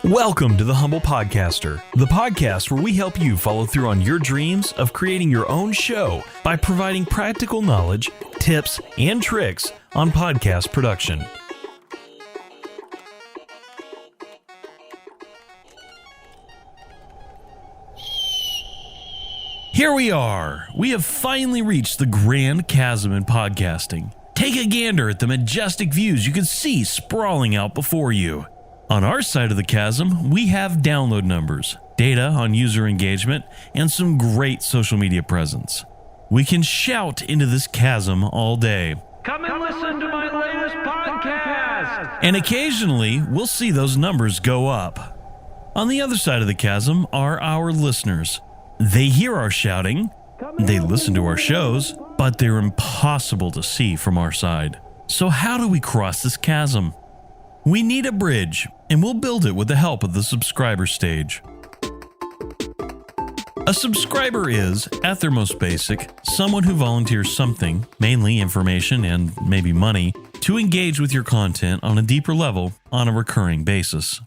Welcome to The Humble Podcaster, the podcast where we help you follow through on your dreams of creating your own show by providing practical knowledge, tips, and tricks on podcast production. Here we are. We have finally reached the Grand Chasm in podcasting. Take a gander at the majestic views you can see sprawling out before you. On our side of the chasm, we have download numbers, data on user engagement, and some great social media presence. We can shout into this chasm all day. Come and listen to my latest podcast! And occasionally, we'll see those numbers go up. On the other side of the chasm are our listeners. They hear our shouting, they listen to our shows, but they're impossible to see from our side. So how do we cross this chasm? We need a bridge, and we'll build it with the help of the subscriber stage. A subscriber is, at their most basic, someone who volunteers something, mainly information and maybe money, to engage with your content on a deeper level on a recurring basis.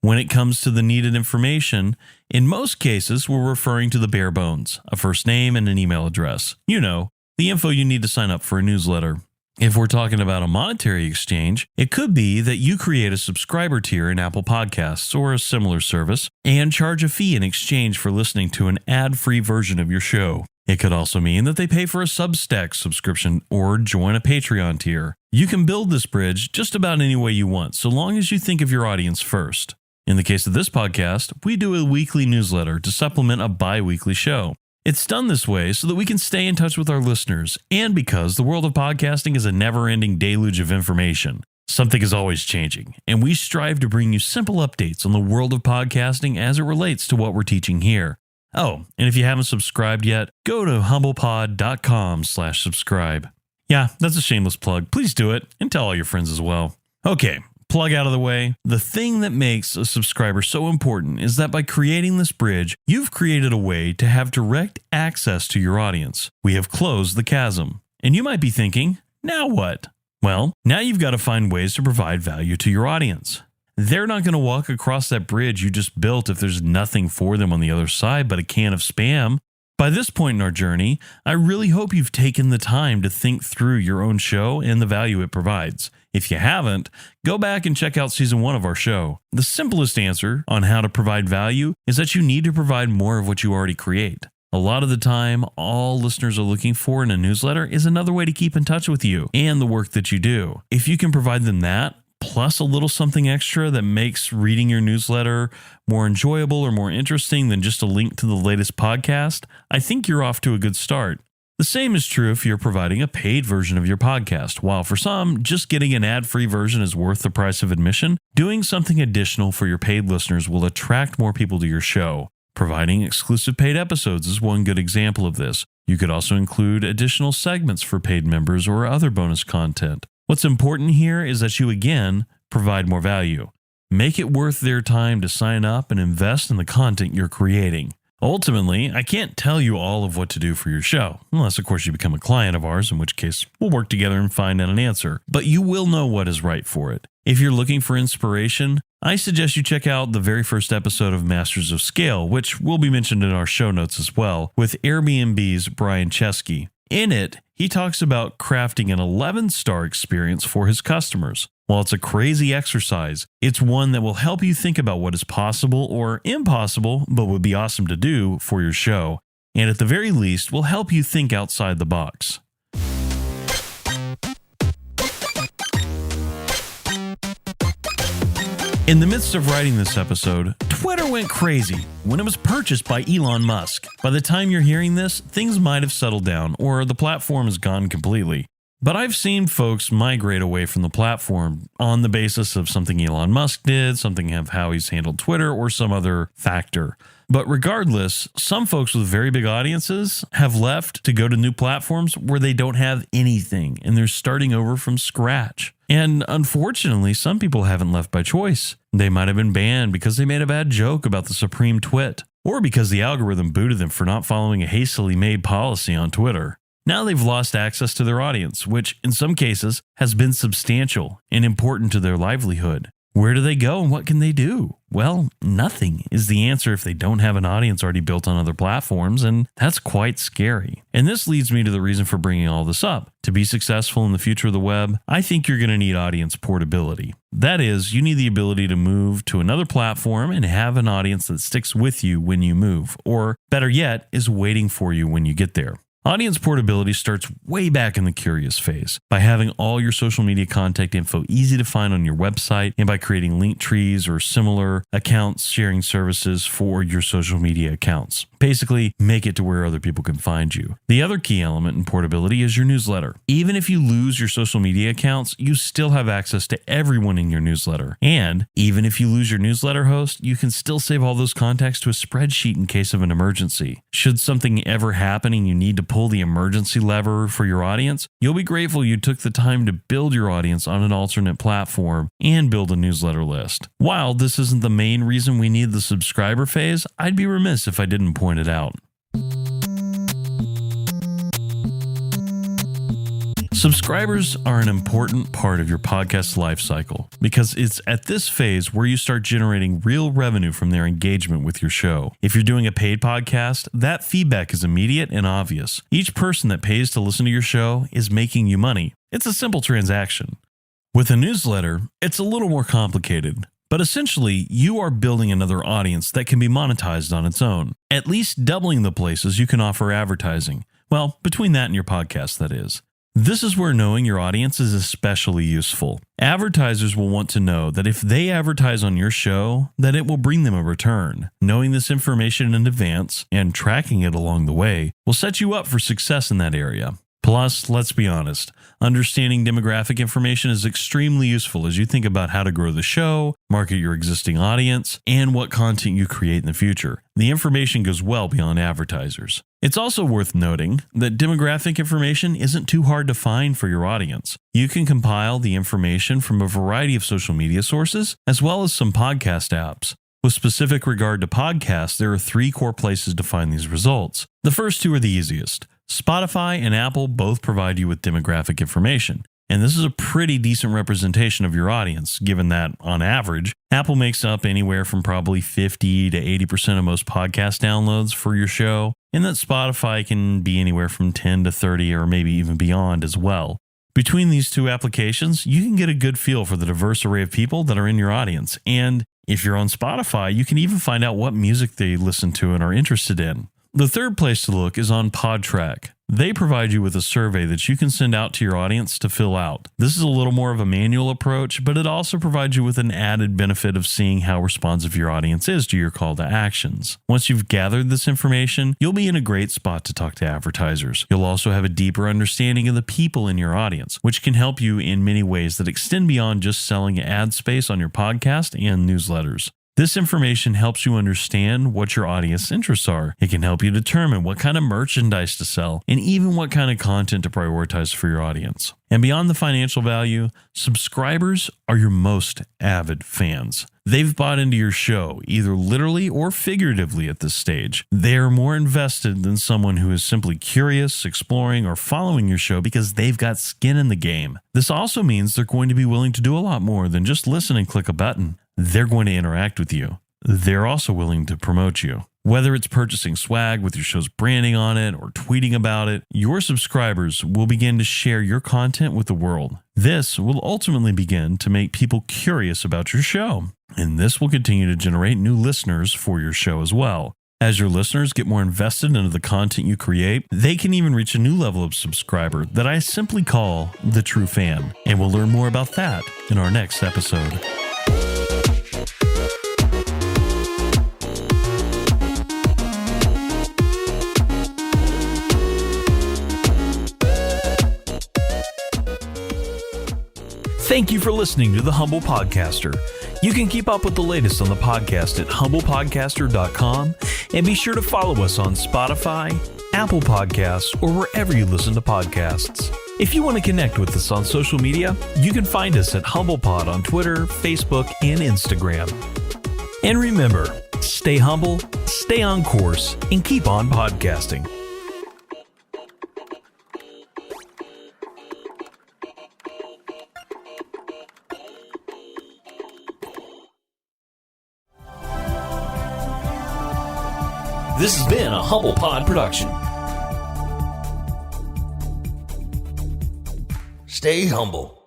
When it comes to the needed information, in most cases we're referring to the bare bones, a first name and an email address. You know, the info you need to sign up for a newsletter. If we're talking about a monetary exchange, it could be that you create a subscriber tier in Apple Podcasts or a similar service and charge a fee in exchange for listening to an ad-free version of your show. It could also mean that they pay for a Substack subscription or join a Patreon tier. You can build this bridge just about any way you want, so long as you think of your audience first. In the case of this podcast, we do a weekly newsletter to supplement a bi-weekly show. It's done this way so that we can stay in touch with our listeners, and because the world of podcasting is a never-ending deluge of information. Something is always changing, and we strive to bring you simple updates on the world of podcasting as it relates to what we're teaching here. Oh, and if you haven't subscribed yet, go to humblepod.com/subscribe. Yeah, that's a shameless plug. Please do it, and tell all your friends as well. Okay. Plug out of the way, the thing that makes a subscriber so important is that by creating this bridge, you've created a way to have direct access to your audience. We have closed the chasm. And you might be thinking, now what? Well, now you've got to find ways to provide value to your audience. They're not going to walk across that bridge you just built if there's nothing for them on the other side but a can of spam. By this point in our journey, I really hope you've taken the time to think through your own show and the value it provides. If you haven't, go back and check out season 1 of our show. The simplest answer on how to provide value is that you need to provide more of what you already create. A lot of the time, all listeners are looking for in a newsletter is another way to keep in touch with you and the work that you do. If you can provide them that, plus a little something extra that makes reading your newsletter more enjoyable or more interesting than just a link to the latest podcast, I think you're off to a good start. The same is true if you're providing a paid version of your podcast. While for some, just getting an ad-free version is worth the price of admission, doing something additional for your paid listeners will attract more people to your show. Providing exclusive paid episodes is one good example of this. You could also include additional segments for paid members or other bonus content. What's important here is that you, again, provide more value. Make it worth their time to sign up and invest in the content you're creating. Ultimately, I can't tell you all of what to do for your show, unless of course you become a client of ours, in which case we'll work together and find out an answer. But you will know what is right for it. If you're looking for inspiration, I suggest you check out the very first episode of Masters of Scale, which will be mentioned in our show notes as well, with Airbnb's Brian Chesky. In it, he talks about crafting an 11-star experience for his customers. While it's a crazy exercise, it's one that will help you think about what is possible or impossible, but would be awesome to do for your show, and at the very least will help you think outside the box. In the midst of writing this episode, Twitter went crazy when it was purchased by Elon Musk. By the time you're hearing this, things might have settled down or the platform is gone completely. But I've seen folks migrate away from the platform on the basis of something Elon Musk did, something of how he's handled Twitter, or some other factor. But regardless, some folks with very big audiences have left to go to new platforms where they don't have anything and they're starting over from scratch. And unfortunately, some people haven't left by choice. They might have been banned because they made a bad joke about the Supreme Twit, or because the algorithm booted them for not following a hastily made policy on Twitter. Now they've lost access to their audience, which in some cases has been substantial and important to their livelihood. Where do they go and what can they do? Well, nothing is the answer if they don't have an audience already built on other platforms, and that's quite scary. And this leads me to the reason for bringing all this up. To be successful in the future of the web, I think you're going to need audience portability. That is, you need the ability to move to another platform and have an audience that sticks with you when you move, or better yet, is waiting for you when you get there. Audience portability starts way back in the curious phase by having all your social media contact info easy to find on your website and by creating link trees or similar accounts sharing services for your social media accounts. Basically, make it to where other people can find you. The other key element in portability is your newsletter. Even if you lose your social media accounts, you still have access to everyone in your newsletter. And even if you lose your newsletter host, you can still save all those contacts to a spreadsheet in case of an emergency. Should something ever happen and you need to pull the emergency lever for your audience, you'll be grateful you took the time to build your audience on an alternate platform and build a newsletter list. While this isn't the main reason we need the subscriber phase, I'd be remiss if I didn't point it out. Subscribers are an important part of your podcast life cycle because it's at this phase where you start generating real revenue from their engagement with your show. If you're doing a paid podcast, that feedback is immediate and obvious. Each person that pays to listen to your show is making you money. It's a simple transaction. With a newsletter, it's a little more complicated. But essentially, you are building another audience that can be monetized on its own, at least doubling the places you can offer advertising. Well, between that and your podcast, that is. This is where knowing your audience is especially useful. Advertisers will want to know that if they advertise on your show, that it will bring them a return. Knowing this information in advance and tracking it along the way will set you up for success in that area. Plus, let's be honest, understanding demographic information is extremely useful as you think about how to grow the show, market your existing audience, and what content you create in the future. The information goes well beyond advertisers. It's also worth noting that demographic information isn't too hard to find for your audience. You can compile the information from a variety of social media sources, as well as some podcast apps. With specific regard to podcasts, there are 3 core places to find these results. The first 2 are the easiest. Spotify and Apple both provide you with demographic information, and this is a pretty decent representation of your audience, given that, on average, Apple makes up anywhere from probably 50 to 80% of most podcast downloads for your show, and that Spotify can be anywhere from 10 to 30 or maybe even beyond as well. Between these 2 applications, you can get a good feel for the diverse array of people that are in your audience, and if you're on Spotify, you can even find out what music they listen to and are interested in. The third place to look is on PodTrack. They provide you with a survey that you can send out to your audience to fill out. This is a little more of a manual approach, but it also provides you with an added benefit of seeing how responsive your audience is to your call to actions. Once you've gathered this information, you'll be in a great spot to talk to advertisers. You'll also have a deeper understanding of the people in your audience, which can help you in many ways that extend beyond just selling ad space on your podcast and newsletters. This information helps you understand what your audience interests are. It can help you determine what kind of merchandise to sell and even what kind of content to prioritize for your audience. And beyond the financial value, subscribers are your most avid fans. They've bought into your show, either literally or figuratively at this stage. They are more invested than someone who is simply curious, exploring, or following your show because they've got skin in the game. This also means they're going to be willing to do a lot more than just listen and click a button. They're going to interact with you. They're also willing to promote you. Whether it's purchasing swag with your show's branding on it or tweeting about it, your subscribers will begin to share your content with the world. This will ultimately begin to make people curious about your show, and this will continue to generate new listeners for your show as well. As your listeners get more invested into the content you create, they can even reach a new level of subscriber that I simply call the true fan, and we'll learn more about that in our next episode. Thank you for listening to The Humble Podcaster. You can keep up with the latest on the podcast at humblepodcaster.com and be sure to follow us on Spotify, Apple Podcasts, or wherever you listen to podcasts. If you want to connect with us on social media, you can find us at HumblePod on Twitter, Facebook, and Instagram. And remember, stay humble, stay on course, and keep on podcasting. This has been a Humble Pod production. Stay humble.